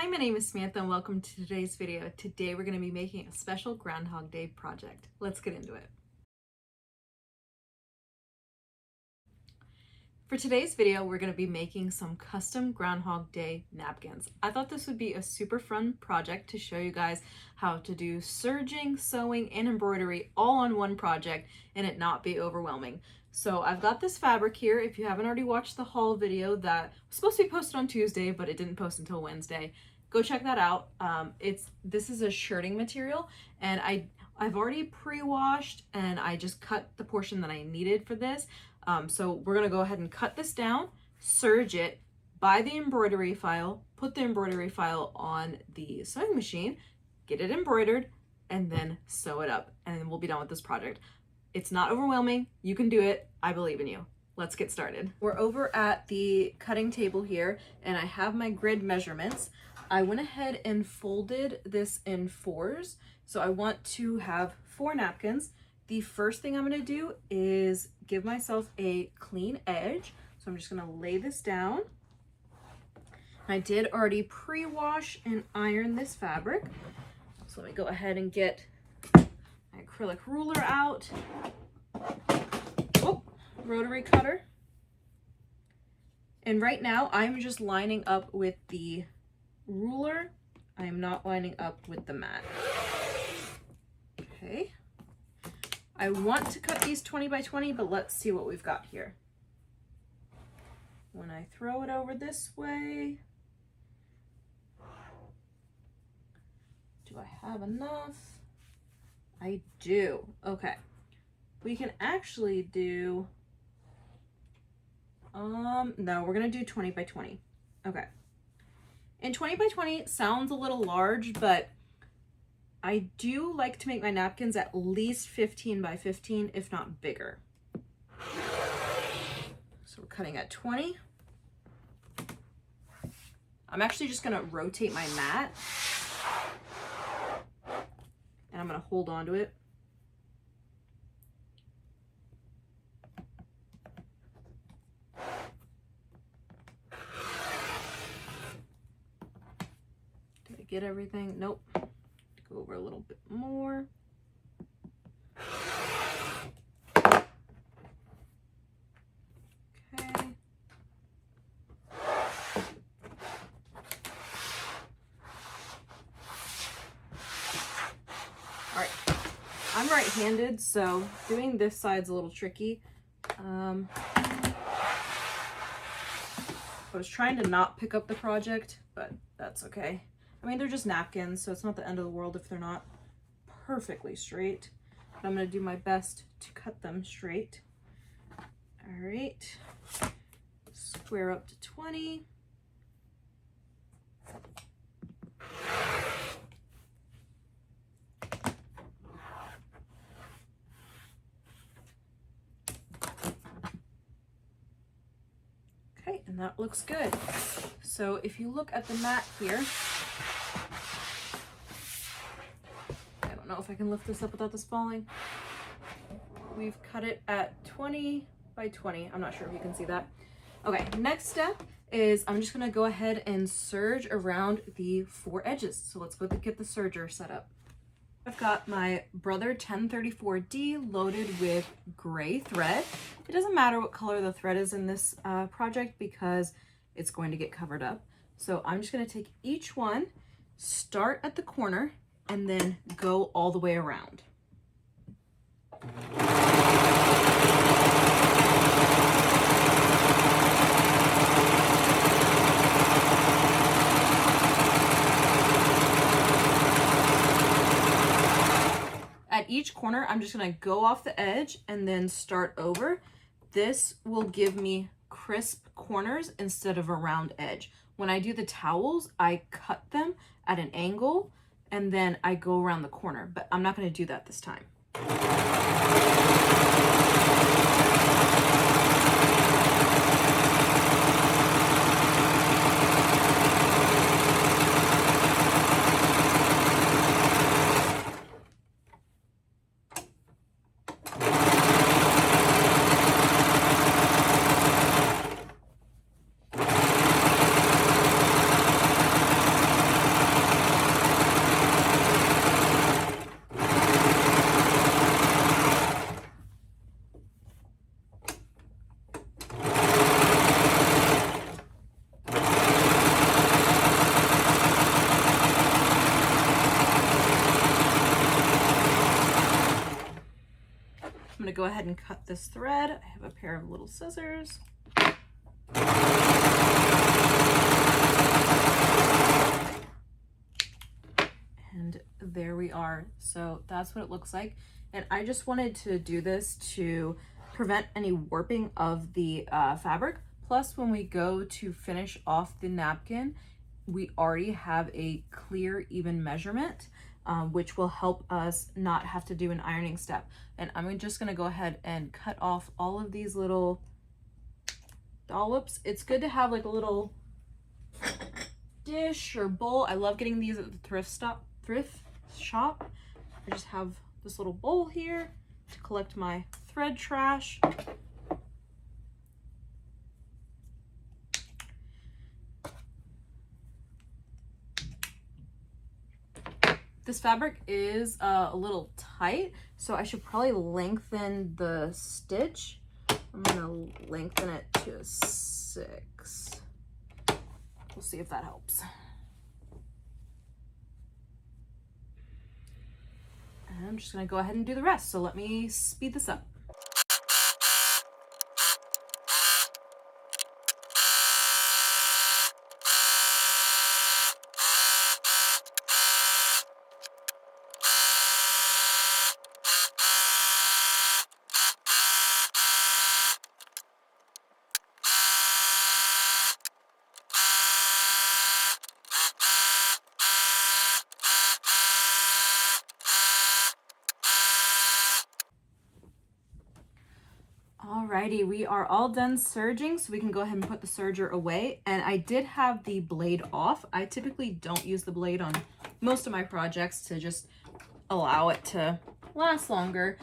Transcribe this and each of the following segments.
Hi, my name is Samantha and welcome to today's video. Today we're going to be making a special Groundhog Day project. Let's get into it. For today's video, we're going to be making some custom Groundhog Day napkins. I thought this would be a super fun project to show you guys how to do serging, sewing, and embroidery all on one project and it not be overwhelming. So I've got this fabric here. If you haven't already watched the haul video that was supposed to be posted on Tuesday, but it didn't post until Wednesday, go check that out. This is a shirting material, and I've already pre-washed and I just cut the portion that I needed for this. So we're gonna go ahead and cut this down, serge it, buy the embroidery file, put the embroidery file on the sewing machine, get it embroidered, and then sew it up, and then we'll be done with this project. It's not overwhelming. You can do it. I believe in you. Let's get started. We're over at the cutting table here, and I have my grid measurements. I went ahead and folded this in 4s. So I want to have 4 napkins. The first thing I'm going to do is give myself a clean edge. So I'm just going to lay this down. I did already pre-wash and iron this fabric. So let me go ahead and get my acrylic ruler out. Oh, rotary cutter. And right now I'm just lining up with the ruler. I am not lining up with the mat. Okay. I want to cut these 20 by 20, but let's see what we've got here. When I throw it over this way, do I have enough? I do. Okay. We can actually do, no, we're gonna do 20 by 20. Okay. And 20 by 20 sounds a little large, but I do like to make my napkins at least 15 by 15, if not bigger. So we're cutting at 20. I'm actually just gonna rotate my mat and I'm gonna hold on to it. Did I get everything? Nope. Go over a little bit more. Okay. All right. I'm right-handed, so doing this side's a little tricky. I was trying to not pick up the project, but that's okay. I mean, they're just napkins, so it's not the end of the world if they're not perfectly straight. But I'm going to do my best to cut them straight. All right. Square up to 20. Okay, and that looks good. So if you look at the mat here, I don't know if I can lift this up without this falling. We've cut it at 20 by 20. I'm not sure if you can see that. Okay, next step is I'm just gonna go ahead and serge around the 4 edges. So let's go get the serger set up. I've got my Brother 1034D loaded with gray thread. It doesn't matter what color the thread is in this project because it's going to get covered up. So I'm just going to take each one, start at the corner, and then go all the way around. At each corner, I'm just gonna go off the edge and then start over. This will give me crisp corners instead of a round edge. When I do the towels, I cut them at an angle and then I go around the corner, but I'm not gonna do that this time. go ahead and cut this thread. I have a pair of little scissors. And there we are. So that's what it looks like. And I just wanted to do this to prevent any warping of the fabric. Plus, when we go to finish off the napkin, we already have a clear, even measurement, which will help us not have to do an ironing step. And I'm just gonna go ahead and cut off all of these little dollops. It's good to have like a little dish or bowl. I love getting these at the thrift shop. I just have this little bowl here to collect my thread trash. This fabric is a little tight, so I should probably lengthen the stitch. I'm gonna lengthen it to a 6. We'll see if that helps. And I'm just gonna go ahead and do the rest. So let me speed this up. Alrighty, we are all done serging, so we can go ahead and put the serger away. And I did have the blade off. I typically don't use the blade on most of my projects to just allow it to last longer.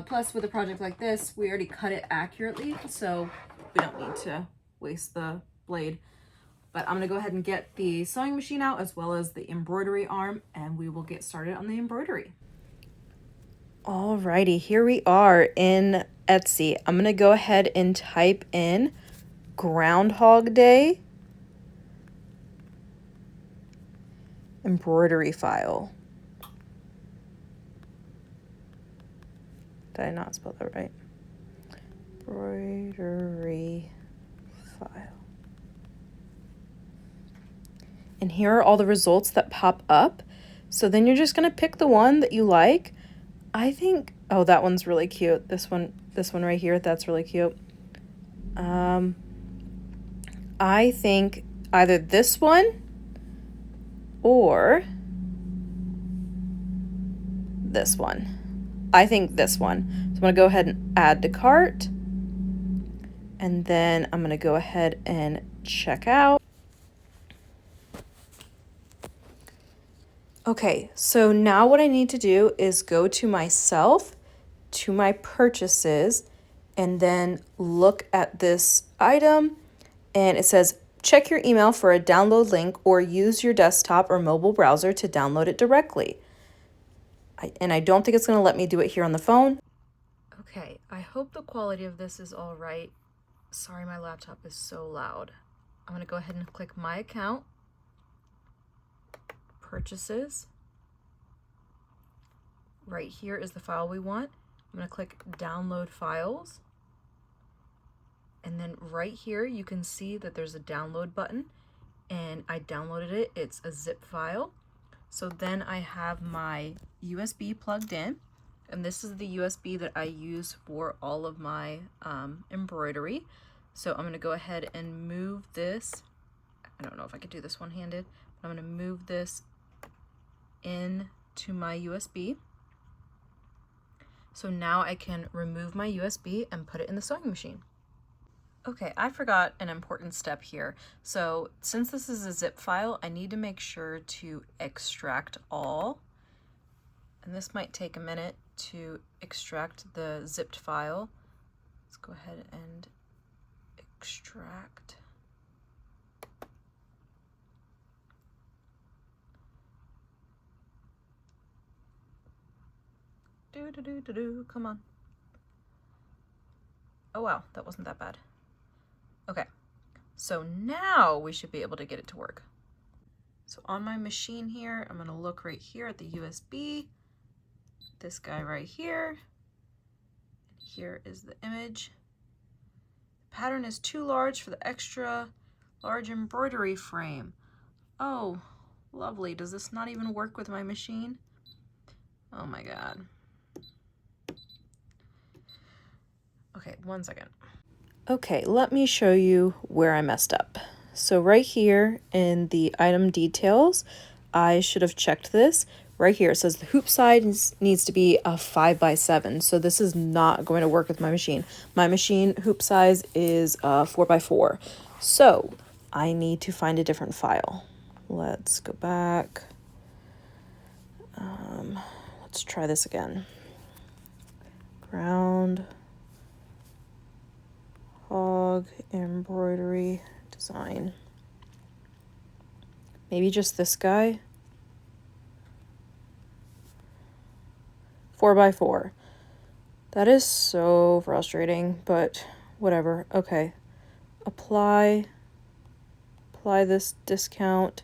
Plus, with a project like this, we already cut it accurately, so we don't need to waste the blade. But I'm gonna go ahead and get the sewing machine out as well as the embroidery arm, and we will get started on the embroidery. Alrighty, here we are in Etsy. I'm gonna go ahead and type in Groundhog Day embroidery file. Did I not spell that right? Embroidery file. And here are all the results that pop up. So then you're just gonna pick the one that you like. I think, oh, that one's really cute. This one right here, that's really cute. I think either this one or this one. I think this one. So I'm gonna go ahead and add to cart. And then I'm gonna go ahead and check out. Okay, so now what I need to do is go to myself, to my purchases, and then look at this item, and it says check your email for a download link or use your desktop or mobile browser to download it directly. And I don't think it's going to let me do it here on the phone. Okay, I hope the quality of this is all right. Sorry, my laptop is so loud. I'm going to go ahead and click my account, purchases. Right here is the file we want. I'm going to click download files. And then right here, you can see that there's a download button, and I downloaded it. It's a zip file. So then I have my USB plugged in, and this is the USB that I use for all of my embroidery. So I'm going to go ahead and move this. I don't know if I could do this one-handed, but I'm going to move this into my USB. So now I can remove my USB and put it in the sewing machine. Okay, I forgot an important step here. So since this is a zip file, I need to make sure to extract all. And this might take a minute to extract the zipped file. Let's go ahead and extract. Come on. Oh wow, that wasn't that bad. Okay, so now we should be able to get it to work. So on my machine here, I'm gonna look right here at the USB, this guy right here. Here is the image. The pattern is too large for the extra large embroidery frame. Oh, lovely. Does this not even work with my machine? Oh my God. Okay, 1 second. Okay, let me show you where I messed up. So right here in the item details, I should have checked this. Right here, it says the hoop size needs to be a 5x7. So this is not going to work with my machine. My machine hoop size is 4x4. So I need to find a different file. Let's go back. Let's try this again. Ground hog embroidery design. Maybe just this guy. 4x4. That is so frustrating, but whatever. Okay. Apply this discount.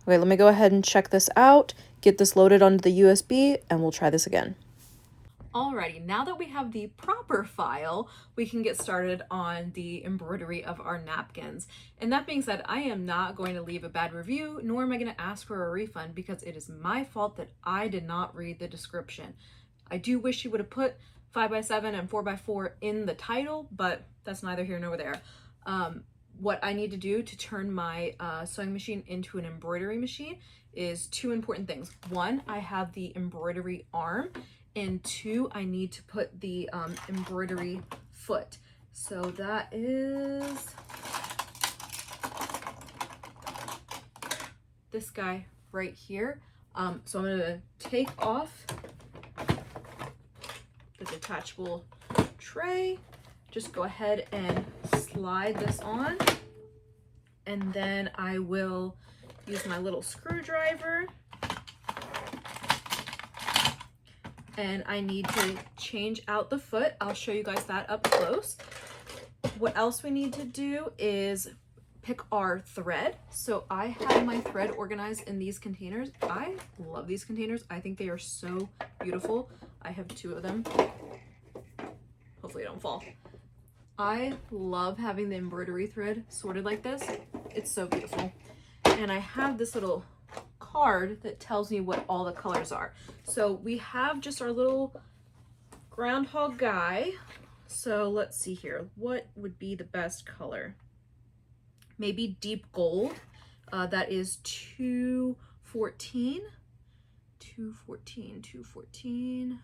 Okay, let me go ahead and check this out, get this loaded onto the USB, and we'll try this again. Alrighty, now that we have the proper file, we can get started on the embroidery of our napkins. And that being said, I am not going to leave a bad review, nor am I going to ask for a refund, because it is my fault that I did not read the description. I do wish you would have put 5x7 and 4x4 in the title, but that's neither here nor there. What I need to do to turn my sewing machine into an embroidery machine is 2 important things. 1, I have the embroidery arm, and 2, I need to put the embroidery foot. So that is this guy right here. So I'm gonna take off the detachable tray, just go ahead and slide this on, and then I will use my little screwdriver, and I need to change out the foot. I'll show you guys that up close. What else we need to do is pick our thread. So I have my thread organized in these containers. I love these containers. I think they are so beautiful. I have 2 of them. Hopefully it don't fall. I love having the embroidery thread sorted like this. It's so beautiful. And I have this little card that tells me what all the colors are. So we have just our little groundhog guy. So let's see here. What would be the best color? Maybe deep gold. That is 214. 214, 214,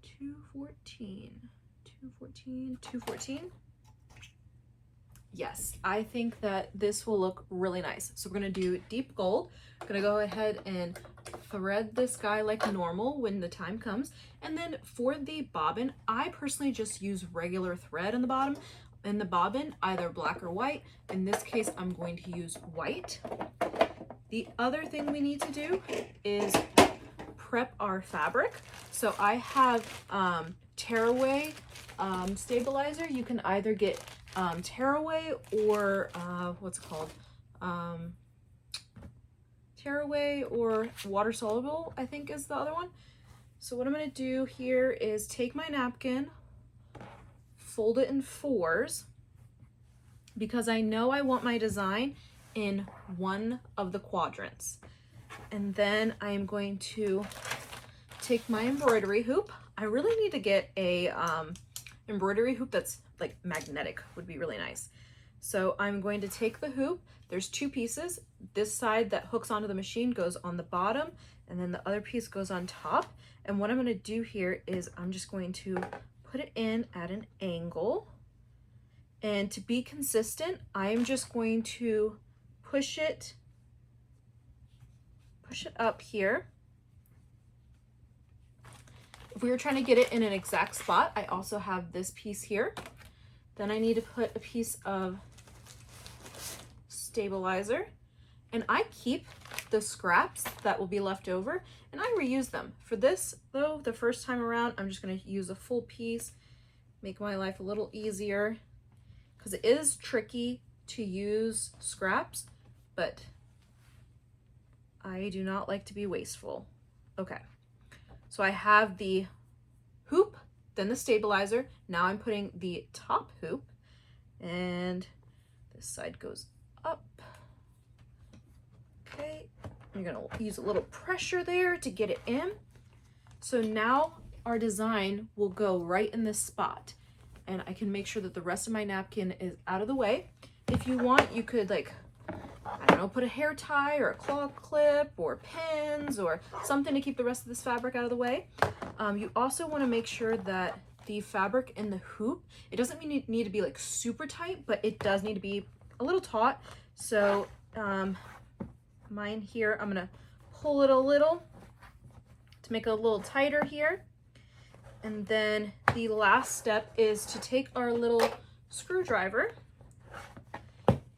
214. 214, 214. Yes, I think that this will look really nice. So we're gonna do deep gold. I'm gonna go ahead and thread this guy like normal when the time comes. And then for the bobbin, I personally just use regular thread in the bottom. In the bobbin, either black or white. In this case, I'm going to use white. The other thing we need to do is prep our fabric. So I have tearaway stabilizer. You can either get tearaway or what's it called? Tearaway or water soluble, I think is the other one. So what I'm going to do here is take my napkin, fold it in 4s, because I know I want my design in one of the quadrants. And then I am going to take my embroidery hoop. I really need to get a embroidery hoop that's like magnetic, would be really nice. So I'm going to take the hoop. There's 2 pieces. This side that hooks onto the machine goes on the bottom, and then the other piece goes on top. And what I'm going to do here is I'm just going to put it in at an angle. And to be consistent, I am just going to push it up here. If we were trying to get it in an exact spot, I also have this piece here. Then I need to put a piece of stabilizer, and I keep the scraps that will be left over and I reuse them. For this though, the first time around, I'm just going to use a full piece, make my life a little easier, because it is tricky to use scraps, but I do not like to be wasteful. Okay, so I have the hoop then the stabilizer. Now I'm putting the top hoop, and this side goes up. Okay, you're gonna use a little pressure there to get it in. So now our design will go right in this spot, and I can make sure that the rest of my napkin is out of the way. If you want, you could, like, I don't know, put a hair tie or a claw clip or pins or something to keep the rest of this fabric out of the way. You also want to make sure that the fabric in the hoop, it doesn't need to be like super tight, but it does need to be a little taut. So mine here, I'm gonna pull it a little to make it a little tighter here. And then the last step is to take our little screwdriver,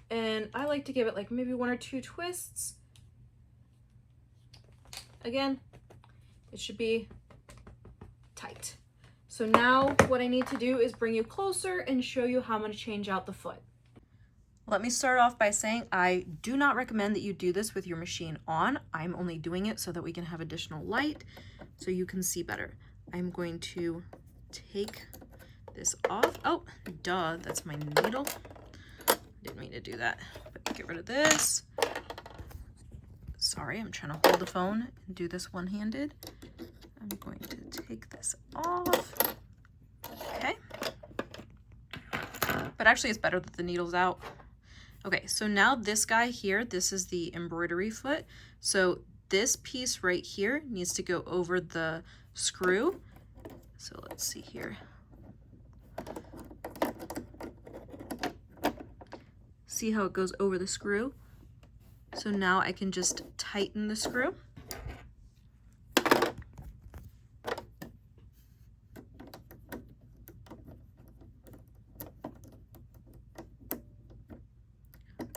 and I like to give it like maybe 1 or 2 twists. Again, it should be tight. So now what I need to do is bring you closer and show you how I'm going to change out the foot. Let me start off by saying I do not recommend that you do this with your machine on. I'm only doing it so that we can have additional light so you can see better. I'm going to take this off. Oh, duh, that's my needle. Didn't mean to do that, but get rid of this. Sorry, I'm trying to hold the phone and do this one-handed. I'm going to take this off. Okay. But actually it's better that the needle's out. Okay, so now this guy here, this is the embroidery foot. So this piece right here needs to go over the screw. So let's see here. See how it goes over the screw? So now I can just tighten the screw.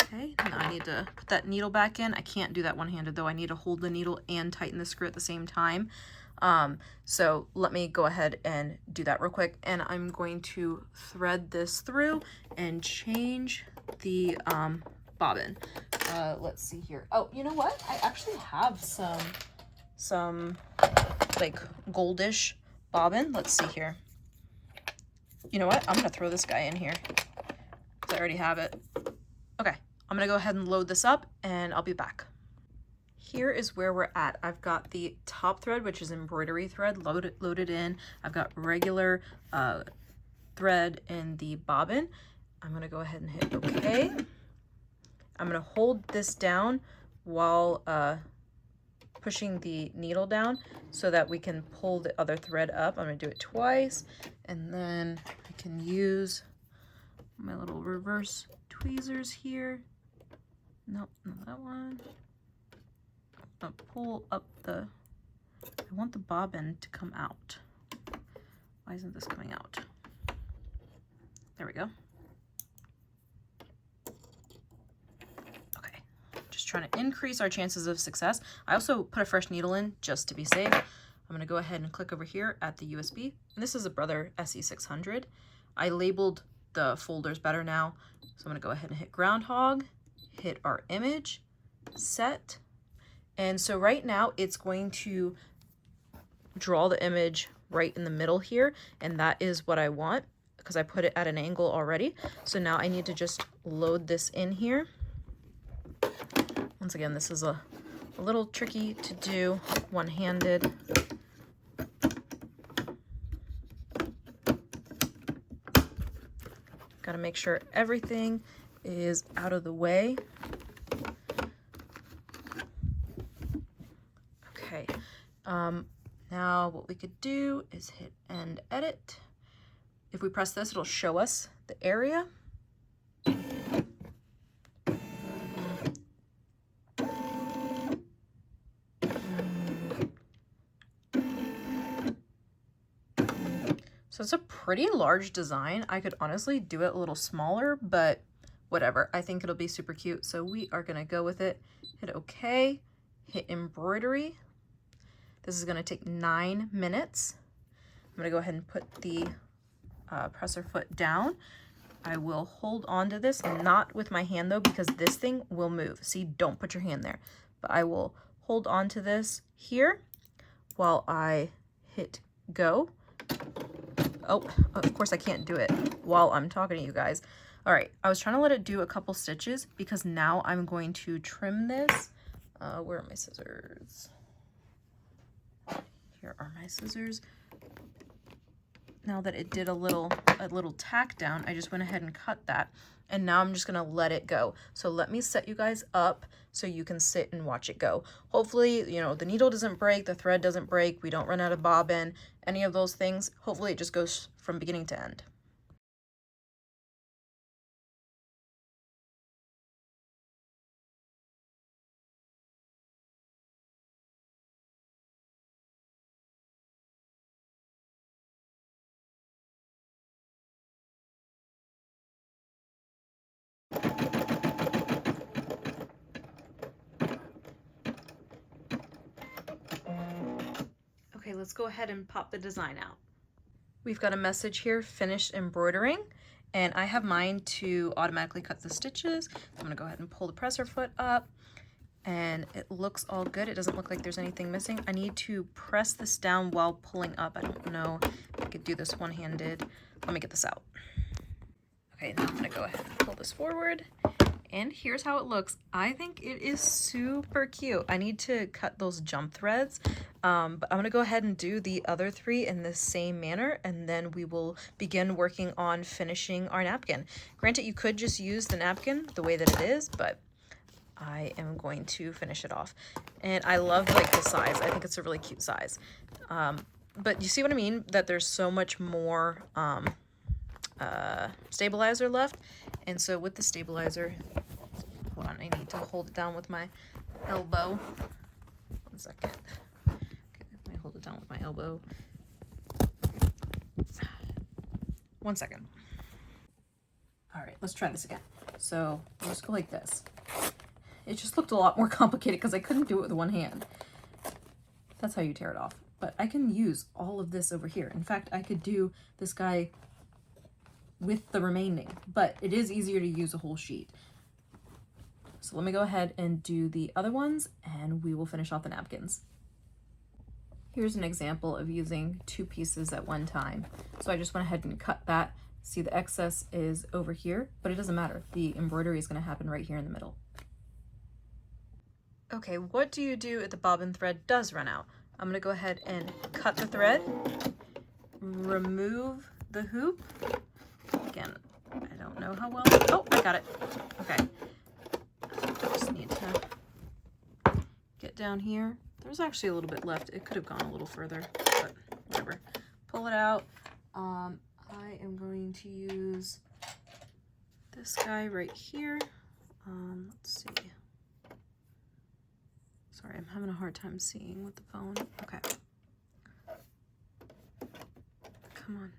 Okay, now I need to put that needle back in. I can't do that one-handed though. I need to hold the needle and tighten the screw at the same time. So let me go ahead and do that real quick. And I'm going to thread this through and change the bobbin. Let's see here. Oh, you know what? I actually have some like goldish bobbin. Let's see here. You know what? I'm gonna throw this guy in here because I already have it. Okay, I'm gonna go ahead and load this up and I'll be back. Here is where we're at. I've got the top thread, which is embroidery thread, loaded in. I've got regular thread in the bobbin. I'm gonna go ahead and hit OK. I'm gonna hold this down while pushing the needle down so that we can pull the other thread up. I'm gonna do it twice, and then I can use my little reverse tweezers here. Nope, not that one. I'm gonna pull up the, I want the bobbin to come out. Why isn't this coming out? There we go. Okay, just trying to increase our chances of success. I also put a fresh needle in just to be safe. I'm gonna go ahead and click over here at the USB. And this is a Brother SE600. I labeled the folders better now. So I'm gonna go ahead and hit groundhog, hit our image, set. And so right now it's going to draw the image right in the middle here. And that is what I want because I put it at an angle already. So now I need to just load this in here. Once again, this is a little tricky to do one-handed. Got to make sure everything is out of the way. Okay, now what we could do is hit end edit. If we press this, it'll show us the area. So it's a pretty large design. I could honestly do it a little smaller, but whatever. I think it'll be super cute. So we are gonna go with it. Hit OK, hit embroidery. This is gonna take 9 minutes. I'm gonna go ahead and put the presser foot down. I will hold on to this, not with my hand though, because this thing will move. See, don't put your hand there. But I will hold on to this here while I hit go. Oh, of course I can't do it while I'm talking to you guys. All right, I was trying to let it do a couple stitches because now I'm going to trim this. Where are my scissors? Here are my scissors. Now that it did a little tack down, I just went ahead and cut that. And now I'm just gonna let it go. So let me set you guys up so you can sit and watch it go. Hopefully, you know, the needle doesn't break, the thread doesn't break, we don't run out of bobbin, any of those things. Hopefully it just goes from beginning to end. Okay, let's go ahead and pop the design out. We've got a message here, finished embroidering, and I have mine to automatically cut the stitches. I'm gonna go ahead and pull the presser foot up, and it looks all good. It doesn't look like there's anything missing. I need to press this down while pulling up. I don't know if I could do this one-handed. Let me get this out. Okay, now I'm gonna go ahead and pull this forward. And here's how it looks. I think it is super cute. I need to cut those jump threads, but I'm gonna go ahead and do the other three in the same manner, and then we will begin working on finishing our napkin. Granted, you could just use the napkin the way that it is, but I am going to finish it off. And I love like the size. I think it's a really cute size. But you see what I mean? That there's so much more stabilizer left. And so with the stabilizer, hold on, I need to hold it down with my elbow. 1 second. Okay, let me hold it down with my elbow. 1 second. All right, let's try this again. So I'll just go like this. It just looked a lot more complicated because I couldn't do it with one hand. That's how you tear it off. But I can use all of this over here. In fact, I could do this guy with the remaining, but it is easier to use a whole sheet. So let me go ahead and do the other ones and we will finish off the napkins. Here's an example of using 2 pieces at one time. So I just went ahead and cut that. See, the excess is over here, but it doesn't matter. The embroidery is going to happen right here in the middle. Okay, what do you do if the bobbin thread does run out? I'm going to go ahead and cut the thread, remove the hoop. Again, I don't know how well. Oh, I got it. Okay. I just need to get down here. There's actually a little bit left. It could have gone a little further, but whatever. Pull it out. I am going to use this guy right here. Let's see. Sorry, I'm having a hard time seeing with the phone. Okay. Come on.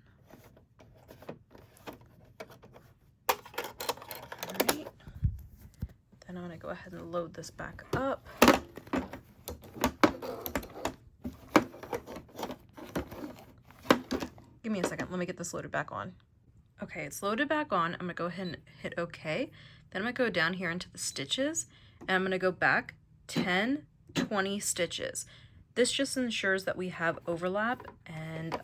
And I'm going to go ahead and load this back up. Give me a second. Let me get this loaded back on. Okay, it's loaded back on. I'm going to go ahead and hit OK. Then I'm going to go down here into the stitches, and I'm going to go back 10, 20 stitches. This just ensures that we have overlap and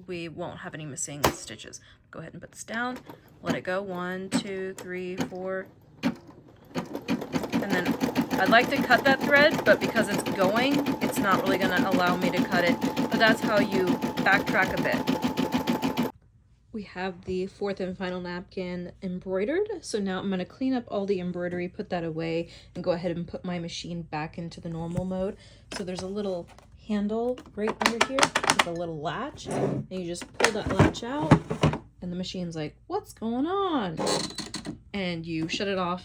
we won't have any missing stitches. Go ahead and put this down. Let it go. 1, 2, 3, 4. And then I'd like to cut that thread, but because it's going, it's not really going to allow me to cut it. But that's how you backtrack a bit. We have the 4th and final napkin embroidered. So now I'm going to clean up all the embroidery, put that away, and go ahead and put my machine back into the normal mode. So there's a little handle right under here with a little latch, and you just pull that latch out, and the machine's like, what's going on? And you shut it off.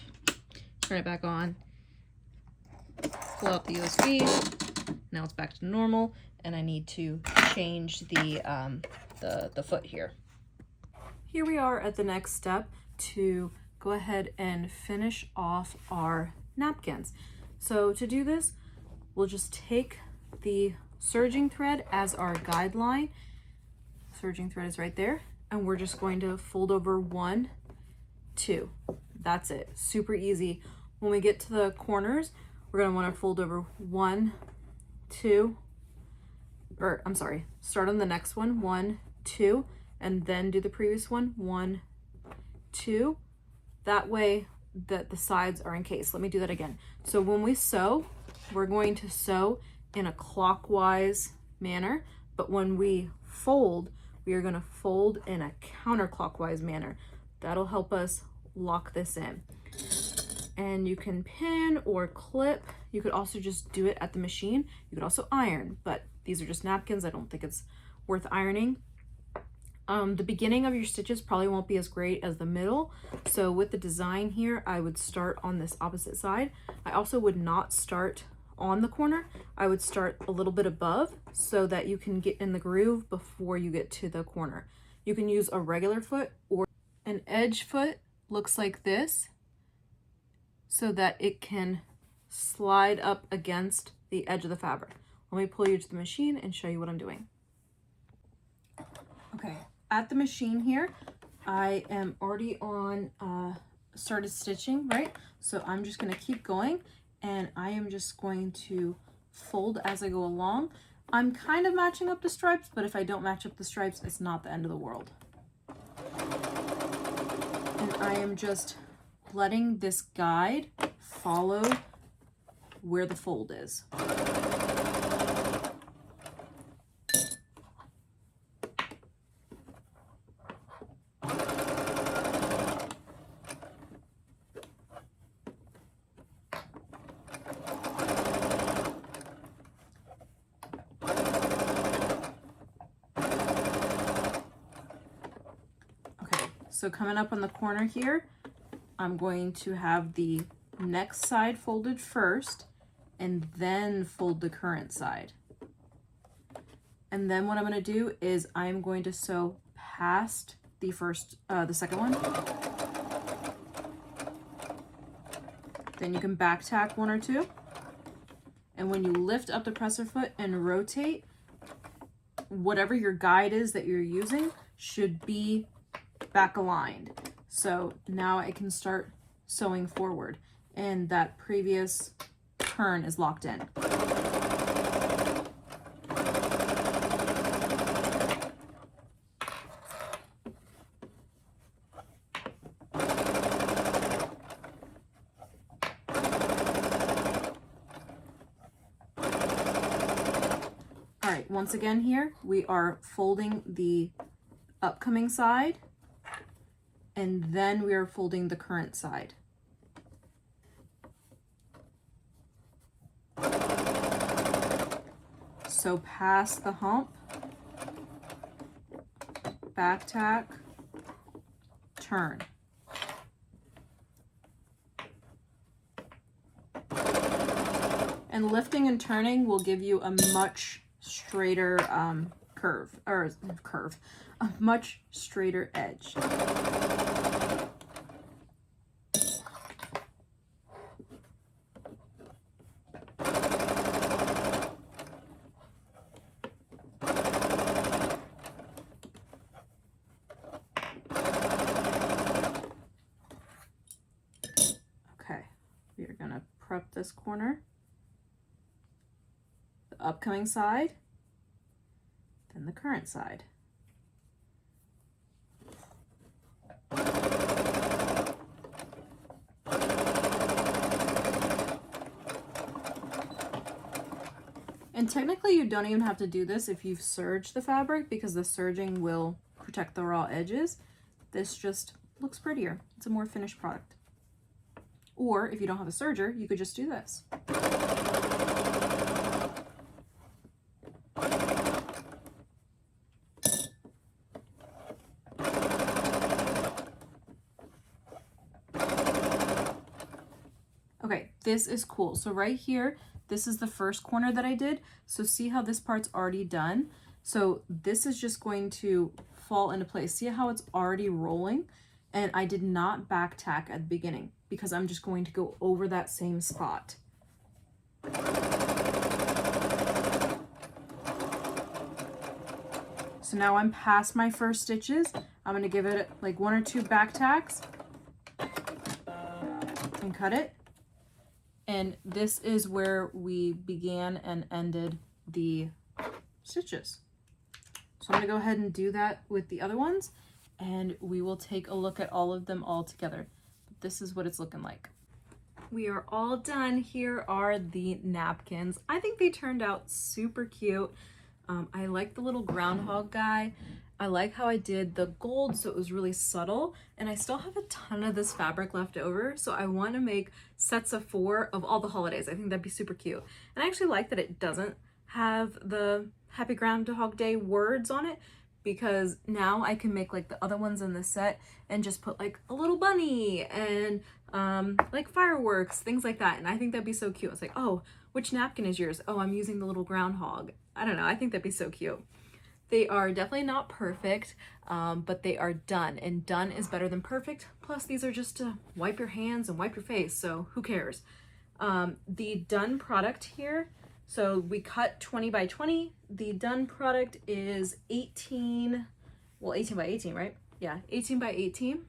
Turn it back on, pull out the USB, now it's back to normal, and I need to change the foot here. Here we are at the next step to go ahead and finish off our napkins. So to do this, we'll just take the serging thread as our guideline. Serging thread is right there, and we're just going to fold over 1, 2. That's it, super easy. When we get to the corners, we're going to want to fold over 1, 2, or I'm sorry, start on the next one, 1, 2, and then do the previous one. 1, 2. That way that the sides are encased. Let me do that again. So when we sew, we're going to sew in a clockwise manner, but when we fold, we are going to fold in a counterclockwise manner. That'll help us lock this in. And you can pin or clip. You could also just do it at the machine. You could also iron, but these are just napkins. I don't think it's worth ironing. The beginning of your stitches probably won't be as great as the middle. So with the design here, I would start on this opposite side. I also would not start on the corner. I would start a little bit above so that you can get in the groove before you get to the corner. You can use a regular foot, or an edge foot looks like this so that it can slide up against the edge of the fabric. Let me pull you to the machine and show you what I'm doing. Okay, at the machine here, I am already on started stitching, right? So I'm just gonna keep going, and I am just going to fold as I go along. I'm kind of matching up the stripes, but if I don't match up the stripes, it's not the end of the world. And I am just letting this guide follow where the fold is. So coming up on the corner here, I'm going to have the next side folded first and then fold the current side. And then what I'm going to do is I'm going to sew past the second one. Then you can back tack 1 or 2. And when you lift up the presser foot and rotate, whatever your guide is that you're using should be back aligned. So now I can start sewing forward, and that previous turn is locked in. All right, once again here, we are folding the upcoming side, and then we are folding the current side. So past the hump, back tack, turn. And lifting and turning will give you a much straighter a much straighter edge. Okay, we are gonna prep this corner, the upcoming side, then the current side. And technically you don't even have to do this if you've serged the fabric, because the serging will protect the raw edges. This just looks prettier. It's a more finished product. Or if you don't have a serger, you could just do this. Okay, this is cool. So right here, this is the first corner that I did. So see how this part's already done? So this is just going to fall into place. See how it's already rolling? And I did not back tack at the beginning because I'm just going to go over that same spot. So now I'm past my first stitches. I'm gonna give it like 1 or 2 back tacks and cut it. And this is where we began and ended the stitches. So I'm gonna go ahead and do that with the other ones, and we will take a look at all of them all together. This is what it's looking like. We are all done. Here are the napkins. I think they turned out super cute. I like the little groundhog guy. I like how I did the gold so it was really subtle, and I still have a ton of this fabric left over, so I want to make sets of 4 of all the holidays. I think that'd be super cute. And I actually like that it doesn't have the Happy Groundhog Day words on it, because now I can make like the other ones in the set and just put like a little bunny and like fireworks, things like that. And I think that'd be so cute. It's like, oh, which napkin is yours? Oh, I'm using the little groundhog. I don't know. I think that'd be so cute. They are definitely not perfect, but they are done, and done is better than perfect. Plus, these are just to wipe your hands and wipe your face, so who cares? The done product here, so we cut 20 by 20. The done product is 18 by 18, right? Yeah, 18 by 18.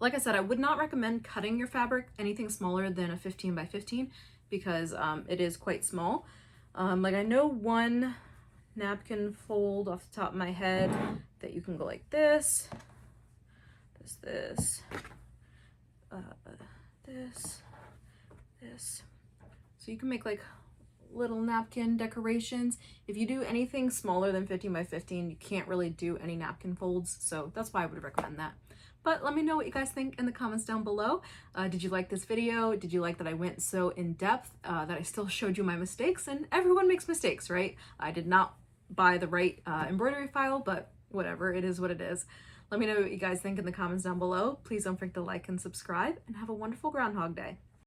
Like I said, I would not recommend cutting your fabric anything smaller than a 15 by 15 because it is quite small. Like I know one napkin fold off the top of my head that you can go like this, this, this. So you can make like little napkin decorations. If you do anything smaller than 15 by 15, you can't really do any napkin folds. So that's why I would recommend that. But let me know what you guys think in the comments down below. Did you like this video? Did you like that I went so in depth, that I still showed you my mistakes? And everyone makes mistakes, right? I did not buy the right embroidery file, but whatever, it is what it is. Let me know what you guys think in the comments down below. Please don't forget to like and subscribe, and have a wonderful Groundhog Day.